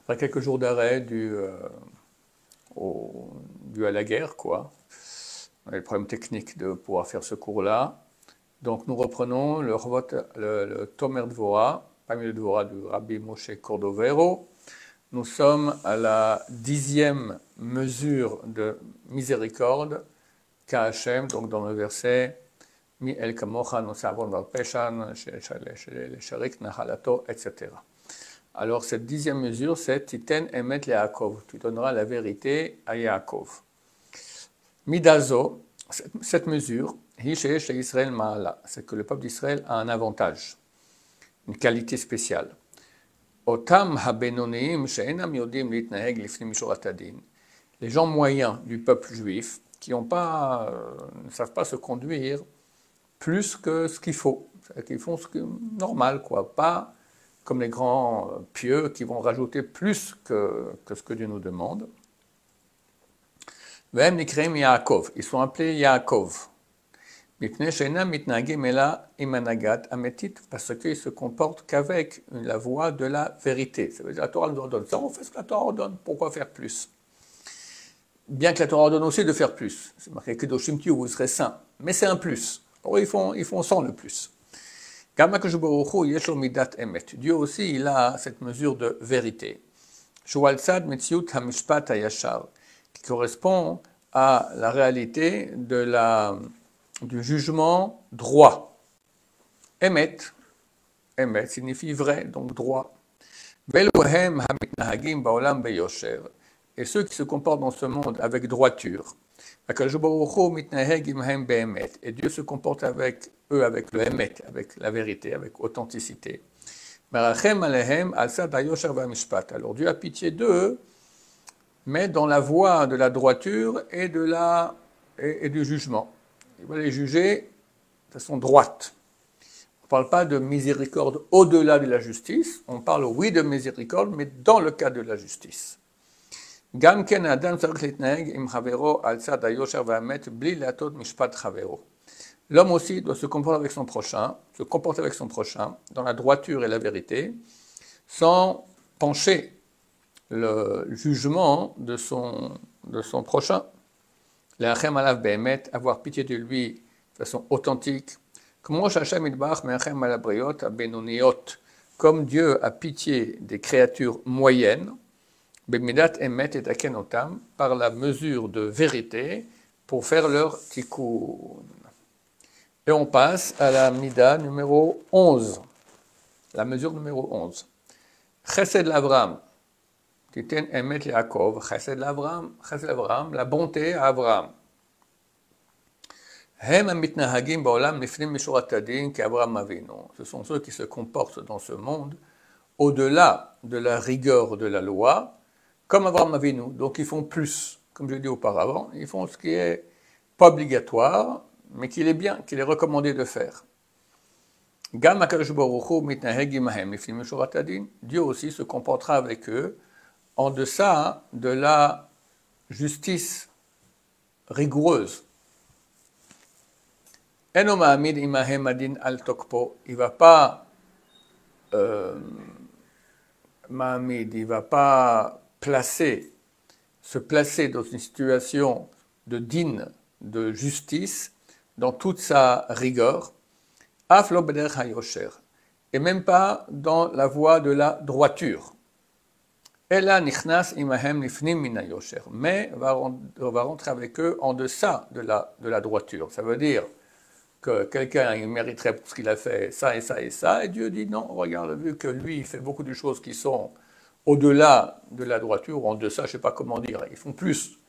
Après quelques jours d'arrêt dû à la guerre, quoi. On a des problèmes techniques de pouvoir faire ce cours-là. Donc nous reprenons le Tomer Dvorah, parmi le Dvorah du Rabbi Moshe Cordovero. Nous sommes à la 10e mesure de miséricorde qu'a Hashem, donc dans le verset Mi el kamocha no savon val peshan, sharik nahalato, etc. Alors cette 10e mesure, c'est Titen emet le Yaakov, tu donneras la vérité à Yaakov. Midazo, cette mesure, Hisheyesh Israël Ma'ala, c'est que le peuple d'Israël a un avantage, une qualité spéciale. Otam habenonim she'enam yodim litnaheg lifnim mishurat hadin. Les gens moyens du peuple juif qui ne savent pas se conduire plus que ce qu'il faut, qui font ce qui est normal, quoi, pas comme les grands pieux qui vont rajouter plus que ce que Dieu nous demande. V'hem nikreim Yaakov, ils sont appelés Yaakov. Mipnei she'enam mitnagim ela im hanagat ametit, parce qu'ils se comportent qu'avec la voie de la vérité. Ça veut dire la Torah nous ordonne ça, on fait ce que la Torah ordonne, pourquoi faire plus? Bien que la Torah ordonne aussi de faire plus. C'est marqué que Kedoshim tihu, vous serez saints, mais c'est un plus. Alors ils font sans le plus. Dieu aussi, il a cette mesure de vérité. Qui correspond à la réalité du jugement droit. Emet signifie vrai, donc droit. Et ceux qui se comportent dans ce monde avec droiture. Et Dieu se comporte avec eux, avec le Emet, avec la vérité, avec authenticité. Alors Dieu a pitié d'eux, mais dans la voie de la droiture et du jugement. Il va les juger de façon droite. On ne parle pas de miséricorde au-delà de la justice, on parle oui de miséricorde, mais dans le cas de la justice. L'homme aussi doit se comporter avec son prochain, dans la droiture et la vérité, sans pencher le jugement de son prochain. Avoir pitié de lui de façon authentique. Comme Dieu a pitié des créatures moyennes, par la mesure de vérité pour faire leur tikkun. Et on passe à la mida numéro 11, la mesure numéro 11. Chesed l'Avram, Titen emet Yaakov, Chesed l'Avram, la bonté à Abraham. Hem amitnahagim ba'olam lifnim mishurat hadin qu'Abraham avinu. Ce sont ceux qui se comportent dans ce monde au-delà de la rigueur de la loi, comme Abraham Avinu, donc ils font plus, comme je l'ai dit auparavant, ils font ce qui est pas obligatoire, mais qu'il est bien, qu'il est recommandé de faire. Dieu aussi se comportera avec eux en deçà de la justice rigoureuse. Il ne va pas se placer dans une situation de din, de justice, dans toute sa rigueur, et même pas dans la voie de la droiture. Mais va rentrer avec eux en deçà de la droiture. Ça veut dire que quelqu'un il mériterait pour ce qu'il a fait ça et ça et ça, et Dieu dit non, regarde, vu que lui il fait beaucoup de choses qui sont au-delà de la droiture, ou en deçà, je ne sais pas comment dire, ils font plus,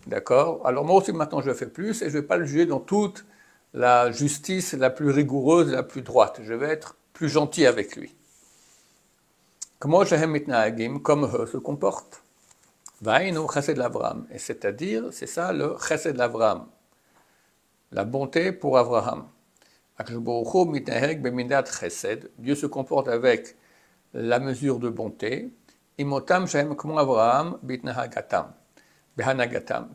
d'accord? Alors moi aussi maintenant je fais plus, et je ne vais pas le juger dans toute la justice la plus rigoureuse, la plus droite, je vais être plus gentil avec lui. Comment Shehem mitnahagim, comme eux se comportent? Vaïnu chesed l'Avram, et c'est-à-dire, c'est ça le chesed l'Avram, la bonté pour Abraham. Dieu se comporte avec la mesure de bonté, imotam shehem comme Abraham behanagatam,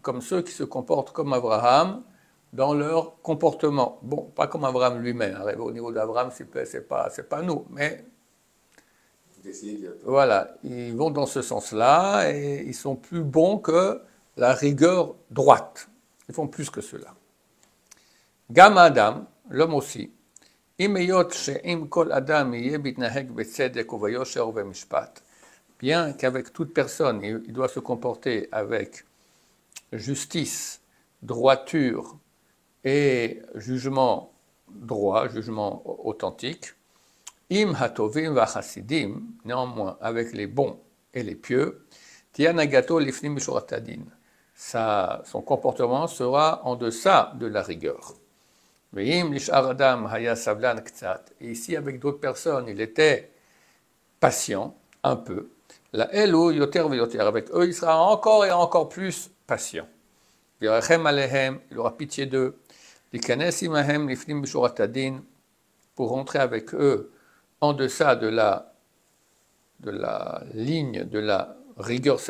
comme ceux qui se comportent comme Abraham dans leur comportement. Bon, pas comme Abraham lui-même, au niveau d'Abraham, c'est pas nous, mais Voilà, ils vont dans ce sens-là et ils sont plus bons que la rigueur droite. Ils font plus que cela. Gam Adam, l'homme aussi. Bien qu'avec toute personne, il doit se comporter avec justice, droiture et jugement droit, jugement authentique. Im hatovim vachasidim, néanmoins avec les bons et les pieux, tianagato lifnim mishuratadin. Son comportement sera en deçà de la rigueur. Veim lishar adam haya savlan ktsat. Et ici, avec d'autres personnes, il était patient, un peu. La elu yoter veyoter. Avec eux, il sera encore et encore plus patient. Virachem alehem, il aura pitié d'eux. Likanes imahem lifnim mishuratadin. Pour rentrer avec eux en deçà de la ligne de la rigueur.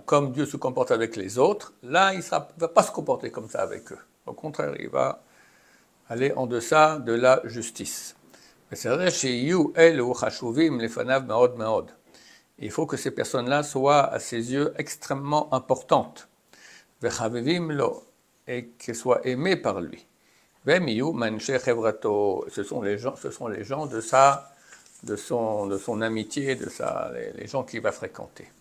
Comme Dieu se comporte avec les autres, là, il ne va pas se comporter comme ça avec eux. Au contraire, il va aller en deçà de la justice. Il faut que ces personnes-là soient, à ses yeux, extrêmement importantes. Et qu'elles soient aimées par lui. Ce sont les gens de son amitié, les gens qu'il va fréquenter.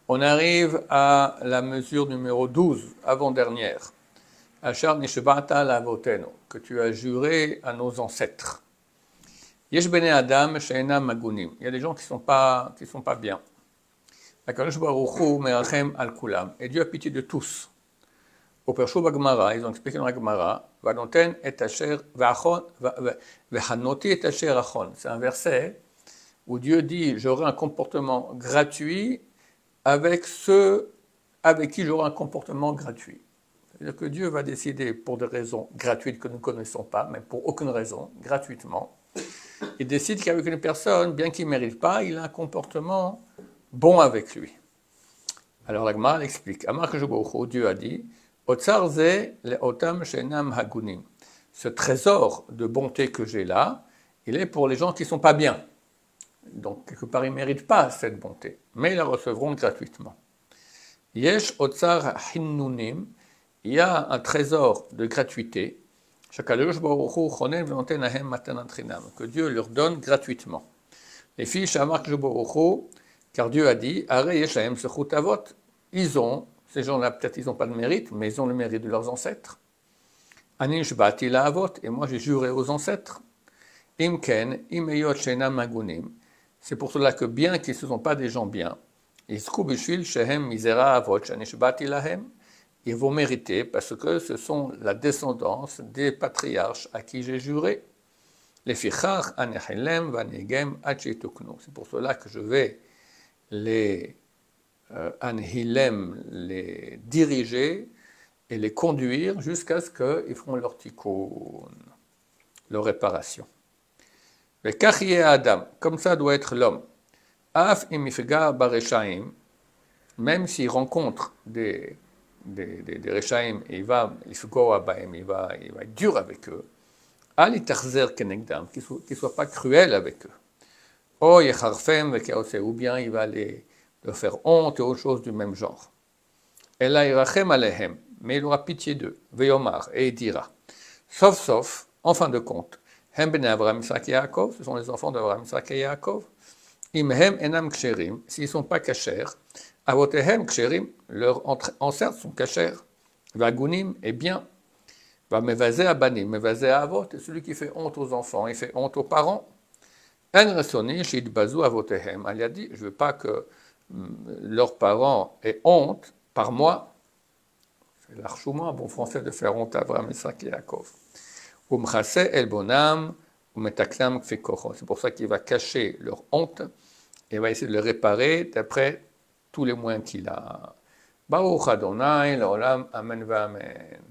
On arrive à la mesure numéro 12, avant-dernière. Achar nishba'ata lavotenu, que tu as juré à nos ancêtres. Yesh bene adam she'enam magunim. Il y a des gens qui sont pas bien. Akadosh Baruch Hu merachem al kulam. Et Dieu a pitié de tous. Au Persho Bagmara, ils ont expliqué dans la Gemara, Vanoten et Asher Vachon, Vehanoti et Asher Achon. C'est un verset où Dieu dit j'aurai un comportement gratuit avec ceux avec qui j'aurai un comportement gratuit. C'est-à-dire que Dieu va décider pour des raisons gratuites que nous ne connaissons pas, mais pour aucune raison, gratuitement. Il décide qu'avec une personne, bien qu'il ne mérite pas, il a un comportement bon avec lui. Alors la Gemara l'explique. Amar Kejoboucho, Dieu a dit ce trésor de bonté que j'ai là, il est pour les gens qui ne sont pas bien. Donc, quelque part, ils ne méritent pas cette bonté, mais ils la recevront gratuitement. Yesh otsar hinnunim, il y a un trésor de gratuité, que Dieu leur donne gratuitement. Les filles, car Dieu a dit, ils ont, ces gens-là, peut-être ils n'ont pas de mérite, mais ils ont le mérite de leurs ancêtres. Anish bati la avot, et moi j'ai juré aux ancêtres. Imken, imeyot shena magunim. C'est pour cela que bien qu'ils ne sont pas des gens bien, ils vont mériter parce que ce sont la descendance des patriarches à qui j'ai juré. C'est pour cela que je vais les les diriger et les conduire jusqu'à ce qu'ils feront leur tikkun, leur réparation. Le kachie Adam, comme ça doit être l'homme. Af imifga bareshaim, même s'il rencontre des reshaim, il va être dur avec eux. Al itarzer kenegdam, qu'il ne soit pas cruel avec eux. O yecharfem vekeose, ou bien il va leur faire honte et autre chose du même genre. Ela irachem alehem, mais il aura pitié d'eux. Veyomar, et il dira. Sauf, en fin de compte, Hem ben Avraham, Isaac et Yaakov, ce sont les enfants d'Avraham, Isaac et Yaakov. Imhem enam ksherim, s'ils ne sont pas kashers, avotehem ksherim, leurs ancêtres sont kashers. Vagunim est bien. Va mevazé abanim, mevazé avot, et celui qui fait honte aux enfants, il fait honte aux parents. En resoni shid bazou avotehem, elle a dit, je ne veux pas que leurs parents aient honte par moi. C'est l'archouma, un bon français, de faire honte à Avraham, Isaac et Yaakov. C'est pour ça qu'il va cacher leur honte et va essayer de le réparer d'après tous les moyens qu'il a. Baruch Adonai, l'olam, amen va amen.